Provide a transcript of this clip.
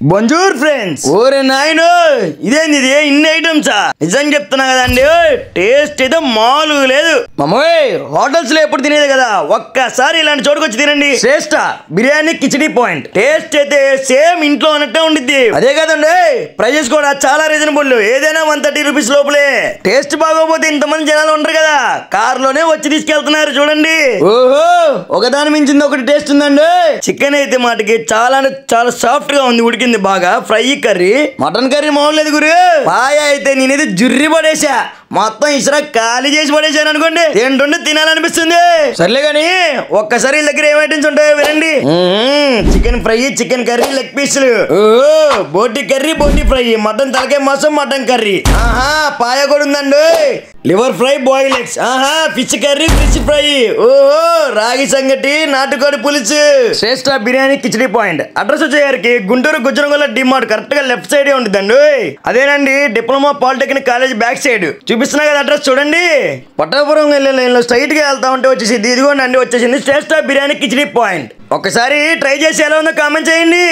బొంజూర్ friends. ఓరే నాయనో, ఇదేంది ఇది ఇన్ని ఐటమ్సా? నిజంగా చెప్తున్నా కదండి, టేస్ట్ అయితే మామూలుగా లేదు. మామూయ్ హోటల్స్ లో ఎప్పుడు తినేది కదా, ఒక్కసారి ఇలాంటి చోటుకొచ్చి తినండి. శ్రేష్ఠ బిర్యానీ కిచిడి పాయింట్. టేస్ట్ అయితే సేమ్ ఇంట్లో ఉన్నట్టే ఉండిద్ది. అదే కదండి, ప్రైజెస్ కూడా చాలా రీజనబుల్. ఏదైనా 130 రూపీస్ లోపలే. టేస్ట్ బాగోపోతే ఇంతమంది జనాలు ఉండరు కదా, కార్ లోనే వచ్చి తీసుకెళ్తున్నారు చూడండి. ఓహో, ఒకదాని మించింది ఒకటి టేస్ట్ ఉందండి. చికెన్ అయితే మాటకి చాలా అంటే చాలా సాఫ్ట్ గా ఉంది, ఉడికింది బాగా. ఫ్రై కర్రీ, మటన్ కర్రీ మామూలు లేదు గురు. పాయ అయితే నేనైతే జుర్రి పడేసా, మొత్తం ఇసురా ఖాళీ చేసి పడేసాను అనుకోండి. ఏంటంటే తినాలనిపిస్తుంది. సర్లే గాని ఒక్కసారి వీళ్ళ దగ్గర ఏం ఐటమ్స్ ఉంటాయో వినండి. Chicken fry, chicken curry, leg పీసులు, బోటి కర్రీ, బోటి ఫ్రై, మటన్ తలకాయ మాసం, మటన్ కర్రీ, పాయ కూడా ఉందండి. Liver fry, boil eggs, fish curry, fish fry, ఓహో రాగి సంగటి, నాటుకోడి పులుసు. శ్రేష్ఠ బిర్యానీ కిచిడి పాయింట్. అడ్రస్ వచ్చేసరికి గుంటూరు గుజ్జనగొల్ల డిమార్ట్ కరెక్ట్ గా లెఫ్ట్ సైడ్ ఉంటుందండి. అదేనండి diploma polytechnic college back side. చూపిస్తున్నా కదా అడ్రస్ చూడండి. పట్టాపురం వెళ్ళే లైన్ లో స్ట్రైట్ గా వెళ్తా ఉంటే వచ్చేసింది. ఇదిగోండి వచ్చేసింది శ్రేష్ఠ బిర్యానీ కిచిడి పాయింట్. ఒక్కసారి ట్రై చేసి ఎలా ఉందో కామెంట్ చేయండి.